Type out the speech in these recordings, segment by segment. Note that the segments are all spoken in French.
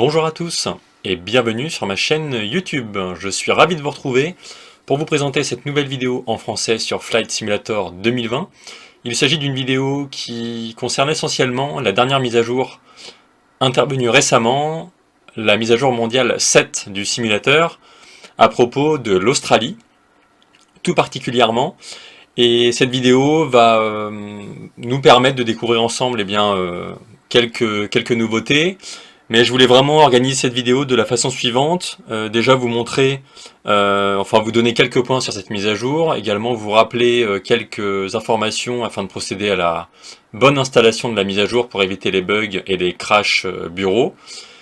Bonjour à tous et bienvenue sur ma chaîne YouTube. Je suis ravi de vous retrouver pour vous présenter cette nouvelle vidéo en français sur Flight Simulator 2020. Il s'agit d'une vidéo qui concerne essentiellement la dernière mise à jour intervenue récemment, la mise à jour mondiale 7 du simulateur, à propos de l'Australie, tout particulièrement. Et cette vidéo va nous permettre de découvrir ensemble quelques nouveautés. Mais je voulais vraiment organiser cette vidéo de la façon suivante. Déjà vous montrer, vous donner quelques points sur cette mise à jour. Également vous rappeler quelques informations afin de procéder à la bonne installation de la mise à jour pour éviter les bugs et les crashs bureau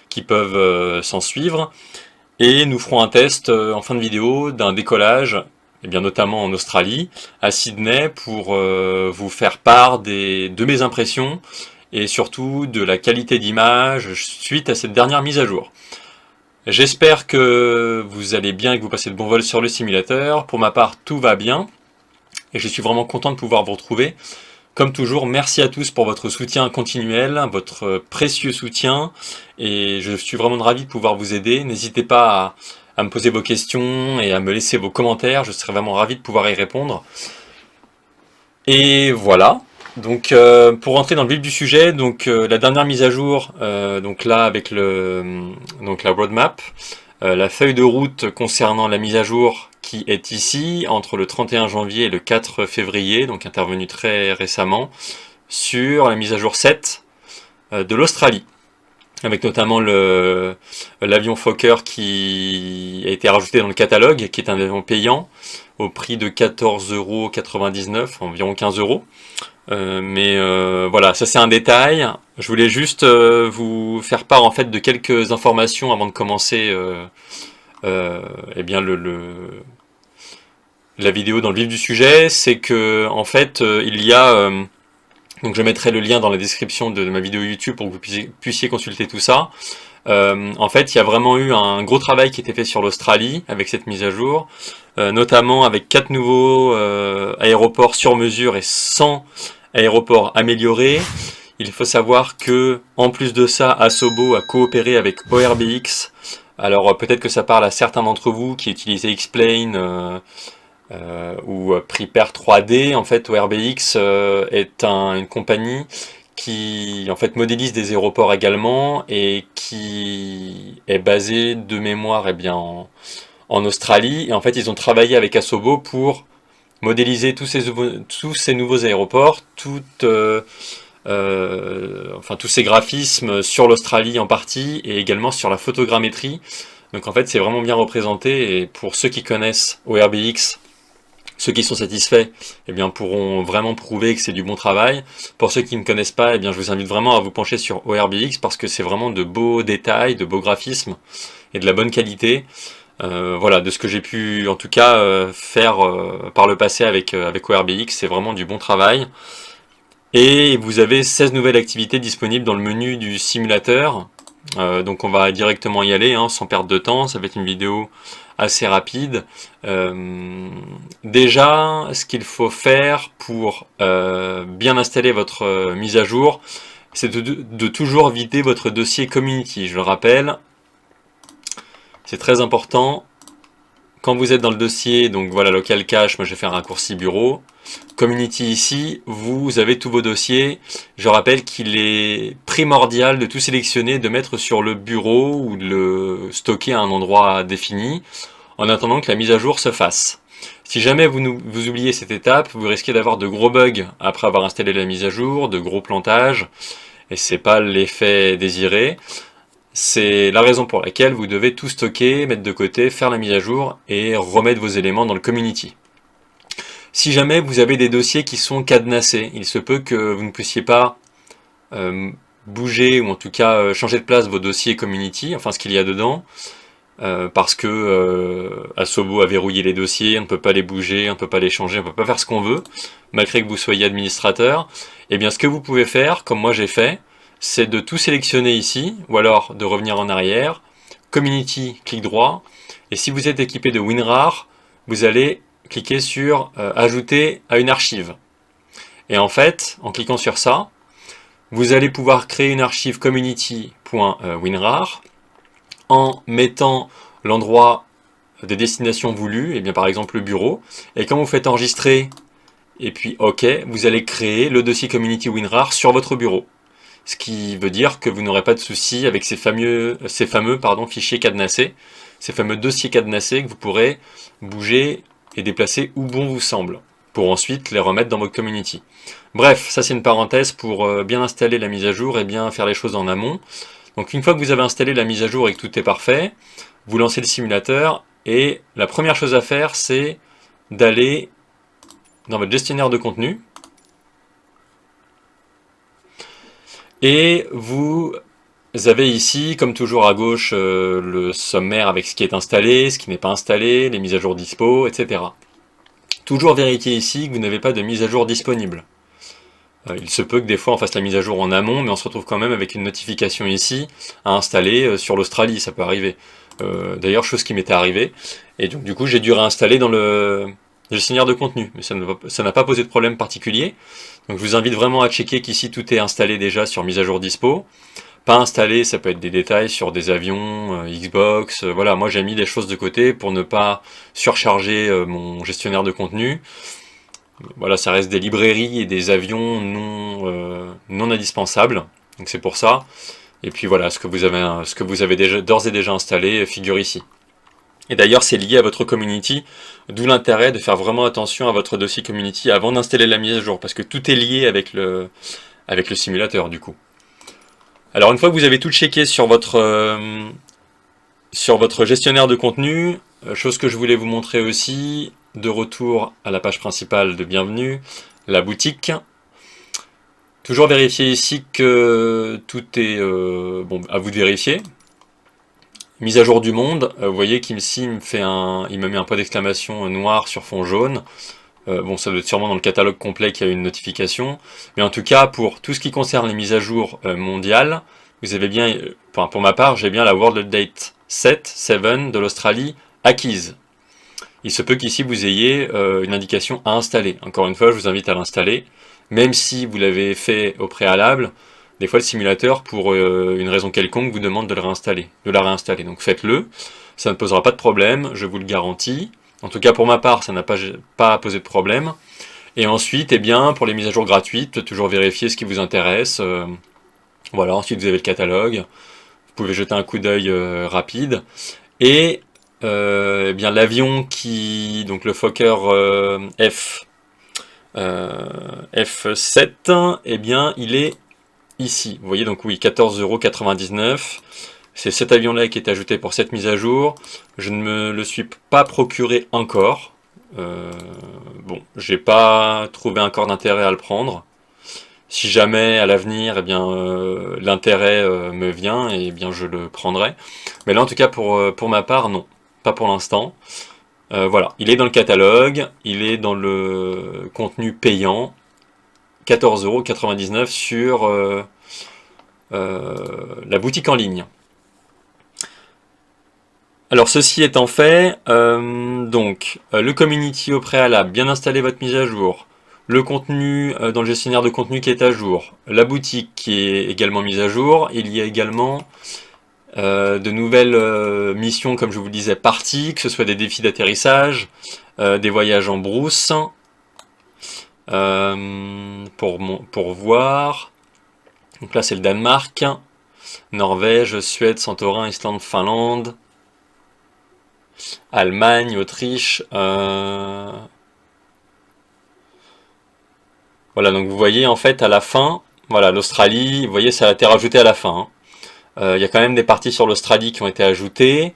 qui peuvent s'en suivre. Et nous ferons un test en fin de vidéo d'un décollage, et bien notamment en Australie, à Sydney, pour vous faire part de mes impressions et surtout de la qualité d'image suite à cette dernière mise à jour. J'espère que vous allez bien et que vous passez de bons vols sur le simulateur. Pour ma part, tout va bien et je suis vraiment content de pouvoir vous retrouver. Comme toujours, merci à tous pour votre soutien continuel, votre précieux soutien, et je suis vraiment ravi de pouvoir vous aider. N'hésitez pas à me poser vos questions et à me laisser vos commentaires, je serai vraiment ravi de pouvoir y répondre. Et voilà, donc pour rentrer dans le vif du sujet, la dernière mise à jour, donc là avec la roadmap, la feuille de route concernant la mise à jour qui est ici, entre le 31 janvier et le 4 février, donc intervenu très récemment, sur la mise à jour 7 de l'Australie, avec notamment l'avion Fokker qui a été rajouté dans le catalogue, qui est un avion payant, au prix de 14,99 €, environ 15 €. Voilà, ça c'est un détail. Je voulais juste vous faire part en fait de quelques informations avant de commencer la vidéo dans le vif du sujet. C'est que en fait il y a donc je mettrai le lien dans la description de ma vidéo YouTube pour que vous puissiez consulter tout ça. En fait, il y a vraiment eu un gros travail qui a été fait sur l'Australie avec cette mise à jour, notamment avec 4 nouveaux aéroports sur mesure et 100 aéroports améliorés. Il faut savoir que, en plus de ça, Asobo a coopéré avec ORBX. Alors peut-être que ça parle à certains d'entre vous qui utilisaient X-Plane ou Prepare 3D. En fait, ORBX est une compagnie qui en fait modélise des aéroports également et qui est basée de mémoire en Australie. Et en fait, ils ont travaillé avec Asobo pour modéliser tous ces nouveaux aéroports, tous ces graphismes sur l'Australie en partie et également sur la photogrammétrie. Donc en fait, c'est vraiment bien représenté et pour ceux qui connaissent ORBX, ceux qui sont satisfaits, pourront vraiment prouver que c'est du bon travail. Pour ceux qui ne connaissent pas, je vous invite vraiment à vous pencher sur ORBX parce que c'est vraiment de beaux détails, de beaux graphismes et de la bonne qualité. Voilà, de ce que j'ai pu en tout cas faire par le passé avec ORBX, c'est vraiment du bon travail. Et vous avez 16 nouvelles activités disponibles dans le menu du simulateur. Donc on va directement y aller sans perdre de temps, ça va être une vidéo assez rapide. Déjà, ce qu'il faut faire pour bien installer votre mise à jour, c'est de toujours vider votre dossier Community. Je le rappelle, c'est très important. Quand vous êtes dans le dossier, donc voilà, local cache, moi je vais faire un raccourci bureau. Community ici, vous avez tous vos dossiers. Je rappelle qu'il est primordial de tout sélectionner, de mettre sur le bureau ou de le stocker à un endroit défini, en attendant que la mise à jour se fasse. Si jamais vous oubliez cette étape, vous risquez d'avoir de gros bugs après avoir installé la mise à jour, de gros plantages, et c'est pas l'effet désiré. C'est la raison pour laquelle vous devez tout stocker, mettre de côté, faire la mise à jour et remettre vos éléments dans le community. Si jamais vous avez des dossiers qui sont cadenassés, il se peut que vous ne puissiez pas bouger ou en tout cas changer de place vos dossiers community, enfin ce qu'il y a dedans, parce que Asobo a verrouillé les dossiers, on ne peut pas les bouger, on ne peut pas les changer, on ne peut pas faire ce qu'on veut, malgré que vous soyez administrateur. Et bien ce que vous pouvez faire, comme moi j'ai fait, c'est de tout sélectionner ici, ou alors de revenir en arrière, Community, clic droit, et si vous êtes équipé de WinRAR, vous allez cliquer sur Ajouter à une archive. Et en fait, en cliquant sur ça, vous allez pouvoir créer une archive community.winrar, en mettant l'endroit de destination voulu, et bien par exemple le bureau, et quand vous faites enregistrer, et puis OK, vous allez créer le dossier Community WinRAR sur votre bureau. Ce qui veut dire que vous n'aurez pas de souci avec ces fameux fichiers cadenassés, ces fameux dossiers cadenassés que vous pourrez bouger et déplacer où bon vous semble, pour ensuite les remettre dans votre community. Bref, ça c'est une parenthèse pour bien installer la mise à jour et bien faire les choses en amont. Donc une fois que vous avez installé la mise à jour et que tout est parfait, vous lancez le simulateur et la première chose à faire c'est d'aller dans votre gestionnaire de contenu et vous avez ici, comme toujours à gauche, le sommaire avec ce qui est installé, ce qui n'est pas installé, les mises à jour dispo, etc. Toujours vérifier ici que vous n'avez pas de mise à jour disponible. Il se peut que des fois on fasse la mise à jour en amont, mais on se retrouve quand même avec une notification ici à installer sur l'Australie, ça peut arriver. D'ailleurs, chose qui m'était arrivée, et donc du coup j'ai dû réinstaller dans le gestionnaire de contenu, mais ça n'a pas posé de problème particulier. Donc je vous invite vraiment à checker qu'ici tout est installé déjà sur mise à jour dispo. Pas installé, ça peut être des détails sur des avions, Xbox, voilà, moi j'ai mis des choses de côté pour ne pas surcharger mon gestionnaire de contenu. Voilà, ça reste des librairies et des avions non indispensables, donc c'est pour ça. Et puis voilà, ce que vous avez déjà d'ores et déjà installé figure ici. Et d'ailleurs, c'est lié à votre community, d'où l'intérêt de faire vraiment attention à votre dossier community avant d'installer la mise à jour, parce que tout est lié avec le simulateur du coup. Alors une fois que vous avez tout checké sur votre gestionnaire de contenu, chose que je voulais vous montrer aussi, de retour à la page principale de bienvenue, la boutique. Toujours vérifier ici que tout est bon, à vous de vérifier. Mise à jour du monde, vous voyez qu'ici il me met un point d'exclamation noir sur fond jaune. Bon, ça doit être sûrement dans le catalogue complet qu'il y a une notification. Mais en tout cas, pour tout ce qui concerne les mises à jour mondiales, vous avez bien, enfin, pour ma part, j'ai bien la World Update 7 de l'Australie acquise. Il se peut qu'ici vous ayez une indication à installer. Encore une fois, je vous invite à l'installer. Même si vous l'avez fait au préalable, des fois le simulateur, pour une raison quelconque, vous demande de la réinstaller. Donc faites-le, ça ne posera pas de problème, je vous le garantis. En tout cas pour ma part, ça n'a pas posé de problème. Et ensuite, eh bien, pour les mises à jour gratuites, toujours vérifier ce qui vous intéresse. Voilà, ensuite vous avez le catalogue, vous pouvez jeter un coup d'œil rapide. Et eh bien l'avion donc le Fokker F7, eh bien il est ici. Vous voyez, donc oui, 14,99 €. C'est cet avion-là qui est ajouté pour cette mise à jour. Je ne me le suis pas procuré encore. Bon, j'ai pas trouvé encore d'intérêt à le prendre. Si jamais à l'avenir, eh bien l'intérêt me vient, et eh bien je le prendrai. Mais là, en tout cas, pour ma part, non, pas pour l'instant. Voilà, il est dans le catalogue, il est dans le contenu payant, 14,99 € sur la boutique en ligne. Alors ceci étant fait, le community au préalable, bien installer votre mise à jour, le contenu dans le gestionnaire de contenu qui est à jour, la boutique qui est également mise à jour, il y a également de nouvelles missions, comme je vous le disais, parties, que ce soit des défis d'atterrissage, des voyages en brousse, pour voir. Donc là c'est le Danemark, Norvège, Suède, Santorin, Islande, Finlande, Allemagne, Autriche. Voilà, donc vous voyez en fait à la fin, voilà, l'Australie, vous voyez ça a été rajouté à la fin. Il y a quand même des parties sur l'Australie qui ont été ajoutées.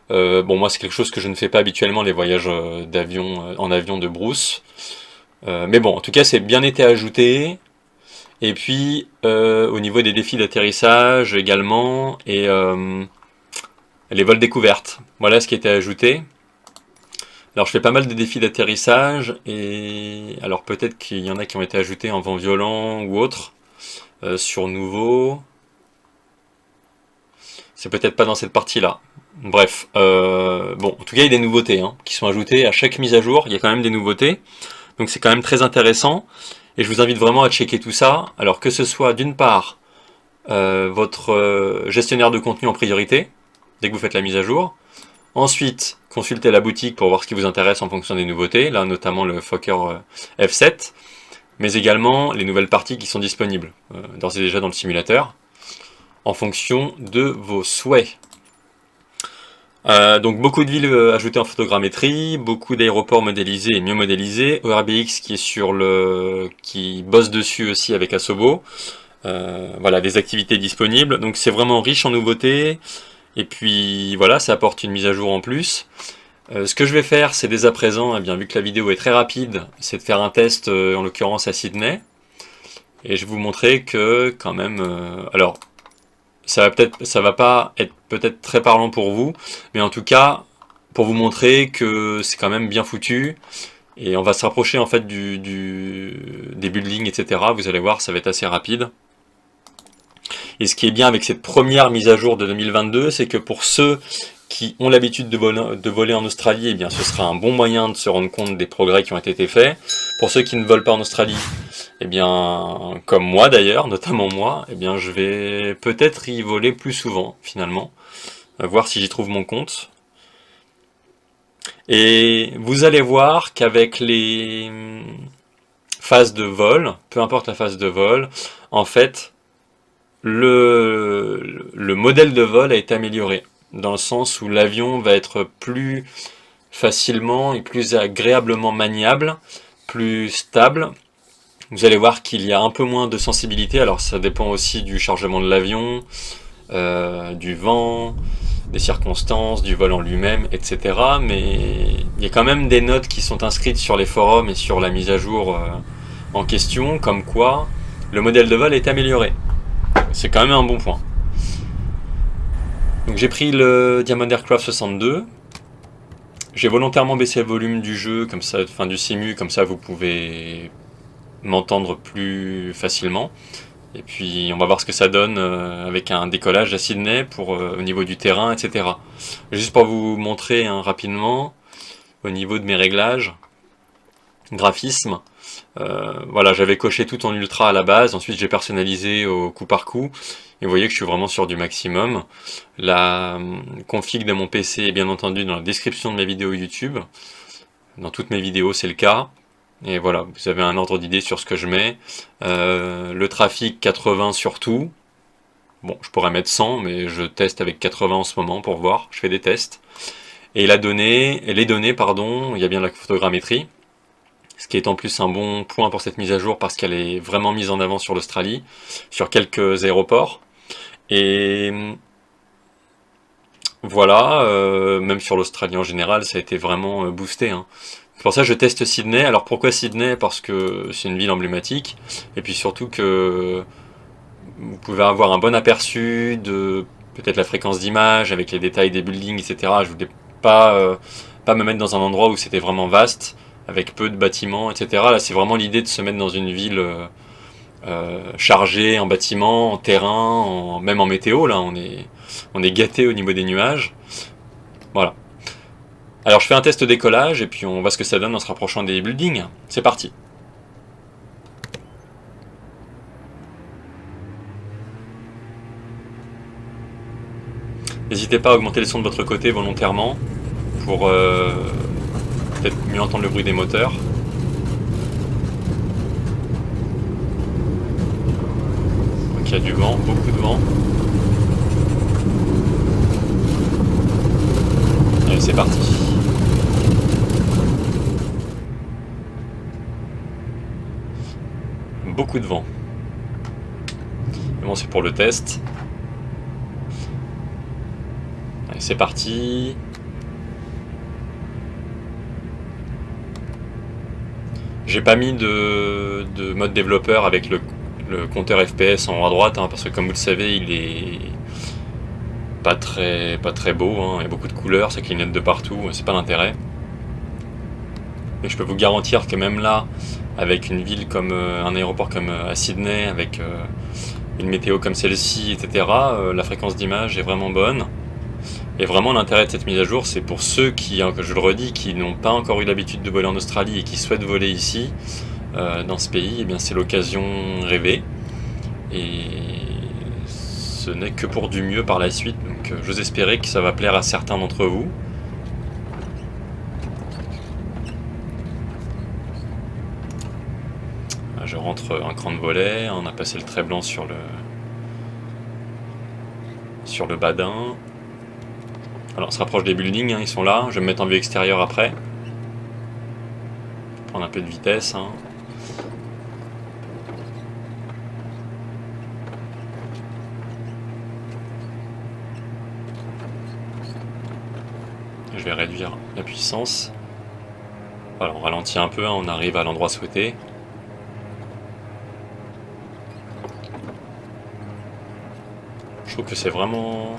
Bon, moi c'est quelque chose que je ne fais pas habituellement, les voyages en avion de brousse. Mais bon, en tout cas c'est bien été ajouté. Et puis au niveau des défis d'atterrissage également, et les vols découvertes, voilà ce qui a été ajouté. Alors je fais pas mal de défis d'atterrissage, et alors peut-être qu'il y en a qui ont été ajoutés en vent violent ou autre, sur nouveau. C'est peut-être pas dans cette partie-là. Bref, bon, en tout cas il y a des nouveautés qui sont ajoutées à chaque mise à jour, il y a quand même des nouveautés. Donc c'est quand même très intéressant, et je vous invite vraiment à checker tout ça. Alors que ce soit d'une part votre gestionnaire de contenu en priorité, dès que vous faites la mise à jour. Ensuite, consultez la boutique pour voir ce qui vous intéresse en fonction des nouveautés, là notamment le Fokker F7, mais également les nouvelles parties qui sont disponibles, d'ores et déjà dans le simulateur, en fonction de vos souhaits. Donc beaucoup de villes ajoutées en photogrammétrie, beaucoup d'aéroports modélisés et mieux modélisés, ORBX qui bosse dessus aussi avec Asobo. Voilà, des activités disponibles, donc c'est vraiment riche en nouveautés, et puis voilà, ça apporte une mise à jour en plus. Ce que je vais faire, c'est dès à présent, bien, vu que la vidéo est très rapide, c'est de faire un test, en l'occurrence à Sydney, et je vais vous montrer que quand même, alors ça va pas être peut-être très parlant pour vous, mais en tout cas pour vous montrer que c'est quand même bien foutu, et on va se rapprocher en fait des buildings, etc. Vous allez voir, ça va être assez rapide. Et ce qui est bien avec cette première mise à jour de 2022, c'est que pour ceux qui ont l'habitude de voler en Australie, eh bien, ce sera un bon moyen de se rendre compte des progrès qui ont été faits. Pour ceux qui ne volent pas en Australie, eh bien, comme moi d'ailleurs, notamment moi, eh bien, je vais peut-être y voler plus souvent, finalement, voir si j'y trouve mon compte. Et vous allez voir qu'avec les phases de vol, peu importe la phase de vol, en fait, le modèle de vol a été amélioré, dans le sens où l'avion va être plus facilement et plus agréablement maniable, plus stable. Vous allez voir qu'il y a un peu moins de sensibilité, alors ça dépend aussi du chargement de l'avion, du vent, des circonstances, du vol en lui-même, etc. Mais il y a quand même des notes qui sont inscrites sur les forums et sur la mise à jour en question, comme quoi le modèle de vol est amélioré. C'est quand même un bon point. Donc j'ai pris le Diamond Aircraft 62. J'ai volontairement baissé le volume du jeu, comme ça, enfin du simu, comme ça vous pouvez m'entendre plus facilement. Et puis on va voir ce que ça donne avec un décollage à Sydney au niveau du terrain, etc. Juste pour vous montrer rapidement, au niveau de mes réglages, graphisme, voilà, j'avais coché tout en ultra à la base, ensuite j'ai personnalisé au coup par coup, et vous voyez que je suis vraiment sur du maximum. La config de mon PC est bien entendu dans la description de mes vidéos YouTube, dans toutes mes vidéos c'est le cas, et voilà, vous avez un ordre d'idée sur ce que je mets. Le trafic 80 surtout, bon je pourrais mettre 100, mais je teste avec 80 en ce moment pour voir, je fais des tests. Et les données, il y a bien la photogrammétrie, ce qui est en plus un bon point pour cette mise à jour parce qu'elle est vraiment mise en avant sur l'Australie, sur quelques aéroports. Et voilà, même sur l'Australie en général, ça a été vraiment boosté. C'est pour ça que je teste Sydney. Alors pourquoi Sydney? Parce que c'est une ville emblématique, et puis surtout que vous pouvez avoir un bon aperçu de peut-être la fréquence d'image, avec les détails des buildings, etc. Je voulais pas me mettre dans un endroit où c'était vraiment vaste, avec peu de bâtiments, etc. Là, c'est vraiment l'idée de se mettre dans une ville chargée en bâtiments, en terrain, même en météo. Là, on est gâté au niveau des nuages. Voilà. Alors, je fais un test décollage et puis on voit ce que ça donne en se rapprochant des buildings. C'est parti. N'hésitez pas à augmenter les sons de votre côté volontairement pour peut-être mieux entendre le bruit des moteurs. Donc il y a du vent, beaucoup de vent. Allez, c'est parti. Beaucoup de vent. Mais bon, c'est pour le test. Allez, c'est parti. J'ai pas mis de mode développeur avec le compteur FPS en haut à droite, parce que comme vous le savez, il est pas très beau, il y a beaucoup de couleurs, ça clignote de partout, c'est pas l'intérêt. Mais je peux vous garantir que même là, avec une ville comme un aéroport comme à Sydney, avec une météo comme celle-ci, etc., la fréquence d'image est vraiment bonne. Et vraiment l'intérêt de cette mise à jour, c'est pour ceux qui, je le redis, qui n'ont pas encore eu l'habitude de voler en Australie et qui souhaitent voler ici, dans ce pays, eh bien c'est l'occasion rêvée. Et ce n'est que pour du mieux par la suite, donc j'ose espérer que ça va plaire à certains d'entre vous. Je rentre un cran de volet, on a passé le trait blanc sur le badin. Alors on se rapproche des buildings, hein, ils sont là, je vais me mettre en vue extérieure après. Prendre un peu de vitesse. Hein. Je vais réduire la puissance. Voilà, on ralentit un peu, hein, on arrive à l'endroit souhaité. Je trouve que c'est vraiment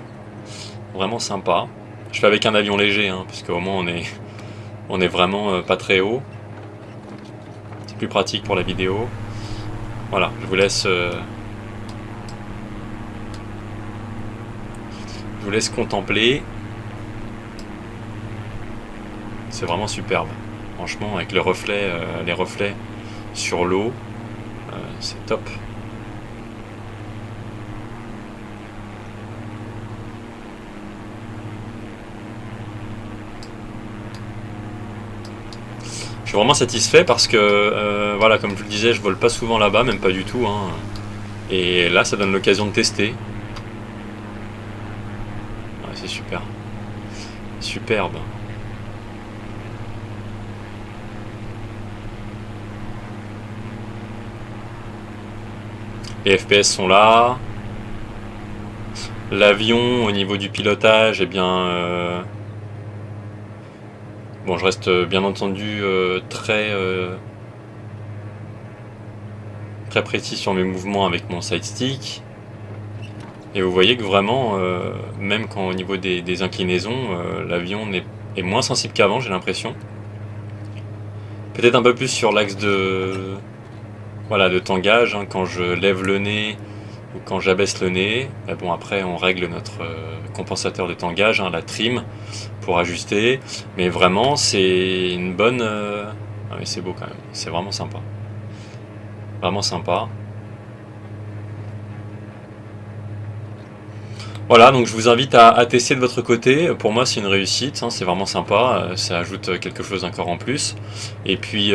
sympa. Je fais avec un avion léger, hein, parce qu'au moins on est vraiment pas très haut. C'est plus pratique pour la vidéo. Voilà, je vous laisse contempler. C'est vraiment superbe. Franchement, avec les reflets sur l'eau, c'est top. Je suis vraiment satisfait parce que, voilà, comme je le disais, je vole pas souvent là-bas, même pas du tout. Hein. Et là, ça donne l'occasion de tester. Ouais, c'est super. Superbe. Les FPS sont là. L'avion, au niveau du pilotage, eh bien... Bon, je reste bien entendu très précis sur mes mouvements avec mon side stick. Et vous voyez que vraiment, même quand au niveau des inclinaisons, l'avion est moins sensible qu'avant, j'ai l'impression. Peut-être un peu plus sur l'axe de tangage, hein, quand je lève le nez ou quand j'abaisse le nez. Mais bon, après, on règle notre compensateur de tangage, hein, la trim, pour ajuster. Mais vraiment, c'est une bonne... Ah mais c'est beau quand même, c'est vraiment sympa. Vraiment sympa. Voilà, donc je vous invite à tester de votre côté. Pour moi, c'est une réussite, hein, c'est vraiment sympa. Ça ajoute quelque chose encore en plus. Et puis,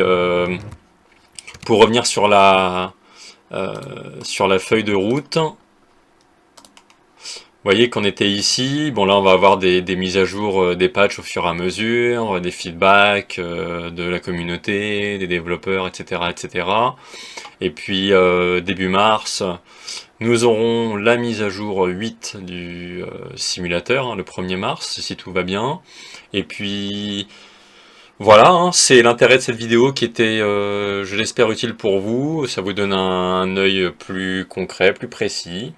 pour revenir sur la feuille de route, vous voyez qu'on était ici. Bon, là, on va avoir des mises à jour, des patchs au fur et à mesure, des feedbacks de la communauté, des développeurs, etc., etc. Et puis, début mars, nous aurons la mise à jour 8 du simulateur, hein, le 1er mars, si tout va bien. Et puis, voilà, hein, c'est l'intérêt de cette vidéo qui était, je l'espère, utile pour vous. Ça vous donne un œil plus concret, plus précis.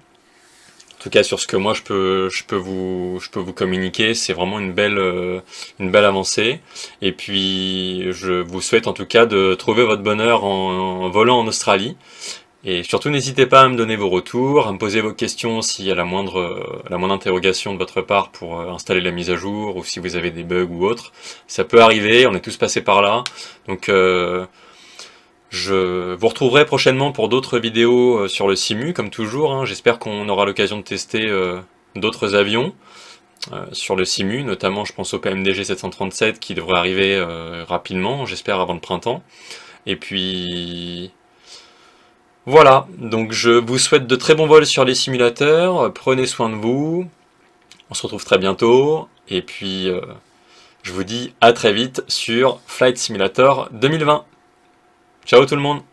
En tout cas, sur ce que moi je peux vous communiquer, c'est vraiment une belle avancée. Et puis, je vous souhaite en tout cas de trouver votre bonheur en volant en Australie. Et surtout, n'hésitez pas à me donner vos retours, à me poser vos questions s'il y a la moindre interrogation de votre part pour installer la mise à jour, ou si vous avez des bugs ou autre. Ça peut arriver, on est tous passés par là. Donc, je vous retrouverai prochainement pour d'autres vidéos sur le Simu, comme toujours. Hein. J'espère qu'on aura l'occasion de tester d'autres avions sur le Simu, notamment je pense au PMDG 737 qui devrait arriver rapidement, j'espère avant le printemps. Et puis... Voilà, donc je vous souhaite de très bons vols sur les simulateurs, prenez soin de vous, on se retrouve très bientôt, et puis je vous dis à très vite sur Flight Simulator 2020. Ciao tout le monde!